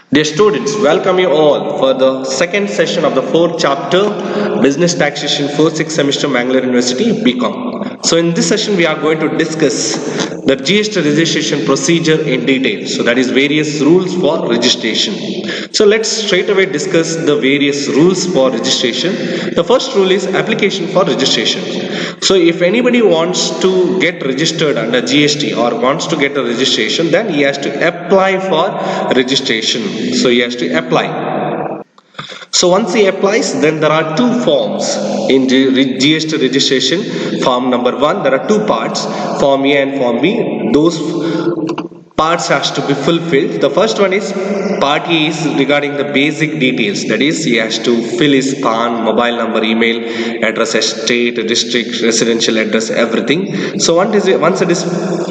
Dear students, welcome you all for the second session of the fourth chapter, Business Taxation 4th semester, Mangalore University, BCom. So in this session, we are going to discuss the GST registration procedure in detail. So that is various rules for registration. So let's straight away discuss the various rules for registration. The first rule is application for registration. So if anybody wants to get registered under GST or wants to get a registration, then he has to apply for registration. So he has to apply. So once he applies, then there are two forms in GST registration. Form number 1, there are two parts, Form A and Form B. Those parts has to be fulfilled. The first one is part A is regarding the basic details. That is, he has to fill his PAN, mobile number, email, address, state, district, residential address, everything. So once it is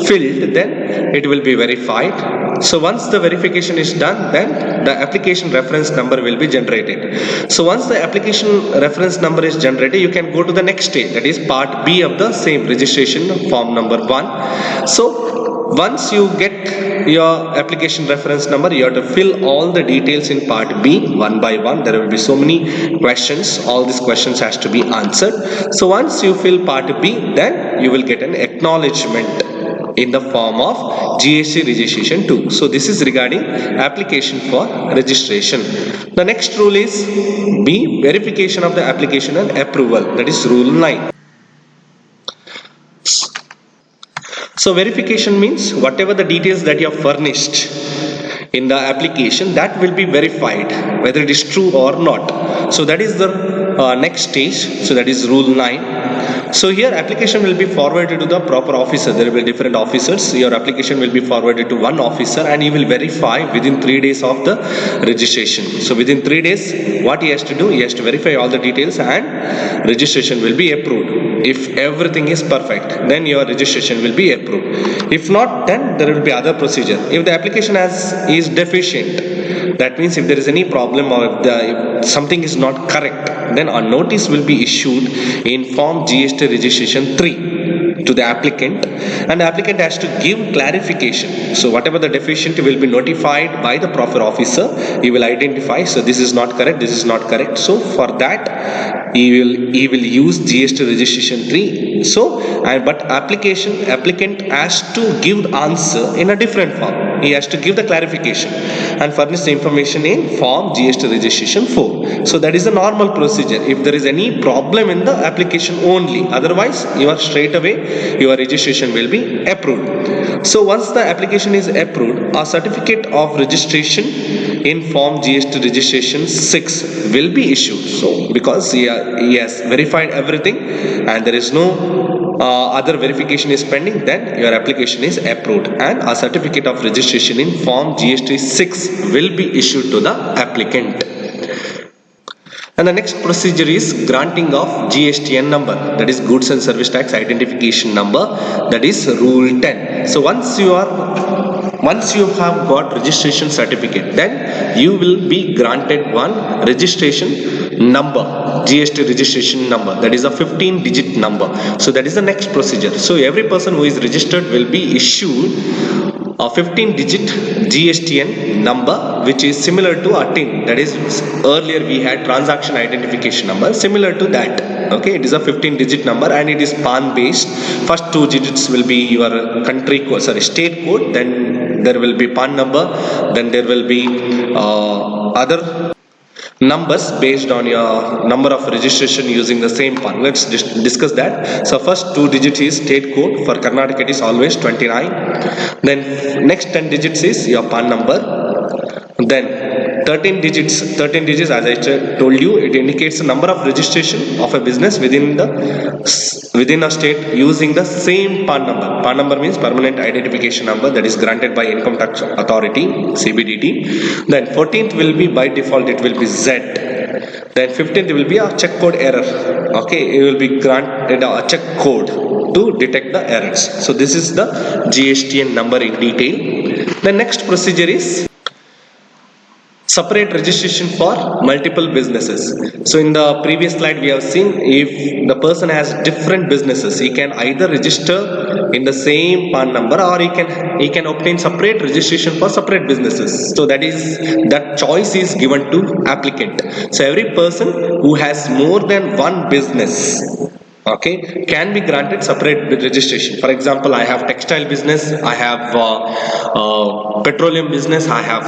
filled, then it will be verified. So once the verification is done, then the application reference number will be generated. So once the application reference number is generated, you can go to the next stage, that is part B of the same registration, form number 1. So once you get your application reference number, you have to fill all the details in part B one by one. There will be so many questions. All these questions has to be answered. So once you fill part B, then you will get an acknowledgement in the form of GST registration 2. So this is regarding application for registration. The next rule is B, verification of the application and approval. That is rule 9. So verification means whatever the details that you have furnished in the application, that will be verified whether it is true or not. So that is the next stage. So that is rule 9. So here application will be forwarded to the proper officer. There will be different officers. Your application will be forwarded to one officer and he will verify within 3 days of the registration. So within 3 days, what he has to do, he has to verify all the details and registration will be approved. If everything is perfect, then your registration will be approved. If not, then there will be other procedure. If the application is deficient, that means if there is any problem or if something is not correct, then a notice will be issued in form GST registration 3 to the applicant, and the applicant has to give clarification. So whatever the deficiency will be notified by the proper officer. He will identify, so this is not correct, this is not correct. So for that he will use GST registration 3. So but applicant has to give the answer in a different form. He has to give the clarification and furnish the information in form GST registration 4. So that is a normal procedure if there is any problem in the application only. Otherwise, straight away your registration will be approved. So once the application is approved, a certificate of registration in form GST registration 6 will be issued. So because he has verified everything and there is no other verification is pending, then your application is approved and a certificate of registration in form GST 6 will be issued to the applicant. And the next procedure is granting of GSTN number, that is goods and service tax identification number, that is rule 10. So once you have got registration certificate, then you will be granted one registration number, GST registration number, that is a 15-digit number. So that is the next procedure. So every person who is registered will be issued a 15-digit GSTN number, which is similar to a TIN. That is, earlier we had transaction identification number, similar to that. Okay, it is a 15-digit number and it is PAN based. First 2 digits will be your country code, state code, then there will be PAN number, then there will be other numbers based on your number of registration using the same PAN. Let's discuss that. So first 2 digits is state code. For Karnataka it is always 29. Then next 10 digits is your PAN number. Then 13 digits as I told you, it indicates the number of registration of a business within a state using the same PAN number. PAN number means permanent identification number, that is granted by Income Tax Authority, CBDT. Then 14th will be, by default it will be Z. Then 15th will be a check code error. Okay, it will be granted a check code to detect the errors. So this is the GSTN number in detail. The next procedure is separate registration for multiple businesses. So in the previous slide we have seen, if the person has different businesses, he can either register in the same PAN number, or he can obtain separate registration for separate businesses. So that choice is given to applicant. So every person who has more than one business, okay, can be granted separate registration. For example, I have textile business, I have petroleum business, I have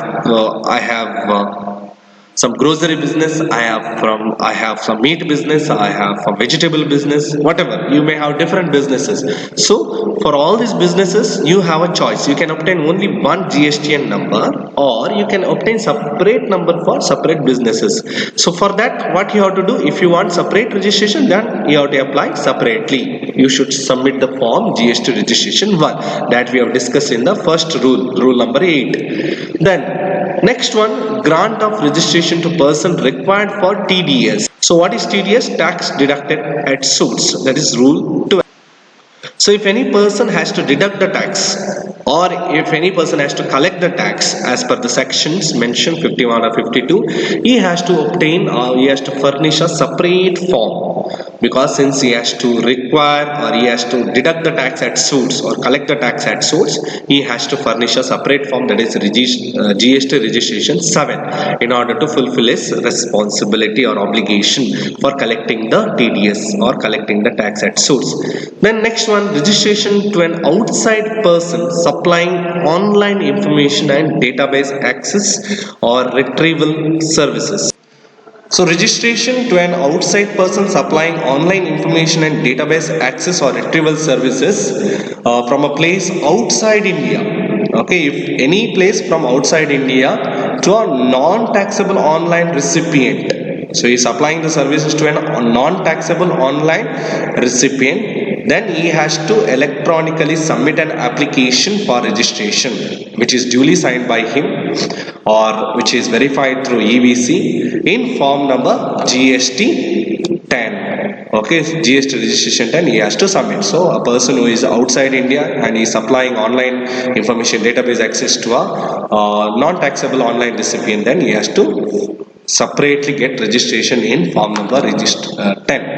some grocery business, I have some meat business, I have some vegetable business, whatever. You may have different businesses. So for all these businesses, you have a choice. You can obtain only one GSTN number, or you can obtain separate number for separate businesses. So for that, what you have to do, if you want separate registration, then you have to apply separately. You should submit the form GST registration 1 that we have discussed in the first rule number 8. Then next one, grant of registration to person required for TDS. So what is TDS? Tax deducted at source. That is rule 12. So if any person has to deduct the tax, or if any person has to collect the tax as per the sections mentioned 51 or 52, he has to obtain, or he has to furnish a separate form, because since he has to require, or he has to deduct the tax at source or collect the tax at source, he has to furnish a separate form, that is GST registration 7, in order to fulfill his responsibility or obligation for collecting the TDS or collecting the tax at source. Then next one, registration to an outside person supplying online information and database access or retrieval services. So registration to an outside person supplying online information and database access or retrieval services from a place outside India. Okay, if any place from outside India to a non-taxable online recipient. So he is supplying the services to a non-taxable online recipient. Then he has to electronically submit an application for registration, which is duly signed by him or which is verified through EVC in form number GST 10. Okay, GST registration 10 he has to submit. So a person who is outside India and is supplying online information database access to a non-taxable online recipient, then he has to separately get registration in form number 10.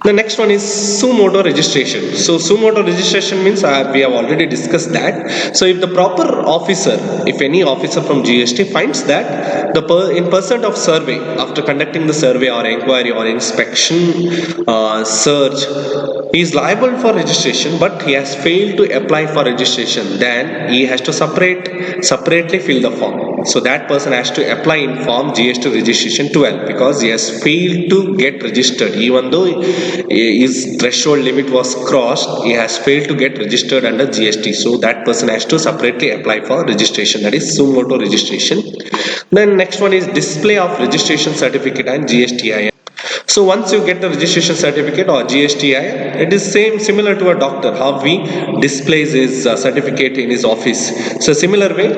The next one is suo motu registration. So suo motu registration means we have already discussed that. So if the proper officer, if any officer from GST finds that in pursuit of survey, after conducting the survey or inquiry or inspection search, he is liable for registration but he has failed to apply for registration, then he has to separately fill the form. So that person has to apply in form GST registration 12 because he has failed to get registered. Even though his threshold limit was crossed, he has failed to get registered under GST. So that person has to separately apply for registration, that is suo motu registration. Then next one is display of registration certificate and GSTIN. So once you get the registration certificate or GSTIN, it is similar to a doctor, how he displays his certificate in his office. So similar way,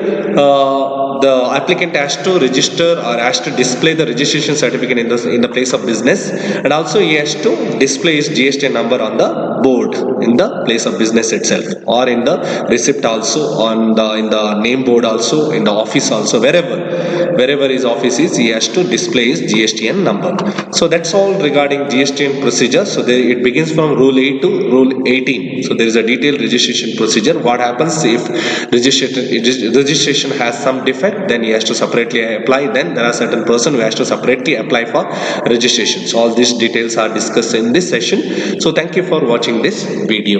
the applicant has to register or has to display the registration certificate in the place of business, and also he has to display his GST number on the board in the place of business itself, or in the receipt also, in the name board also, in the office also, wherever his office is, he has to display his GSTN number. So that's all regarding GSTN procedure. So it begins from rule 8 to rule 18. So there is a detailed registration procedure. What happens if registration has some defect, then he has to separately apply. Then there are certain person who has to separately apply for registration. So all these details are discussed in this session. So thank you for watching this video.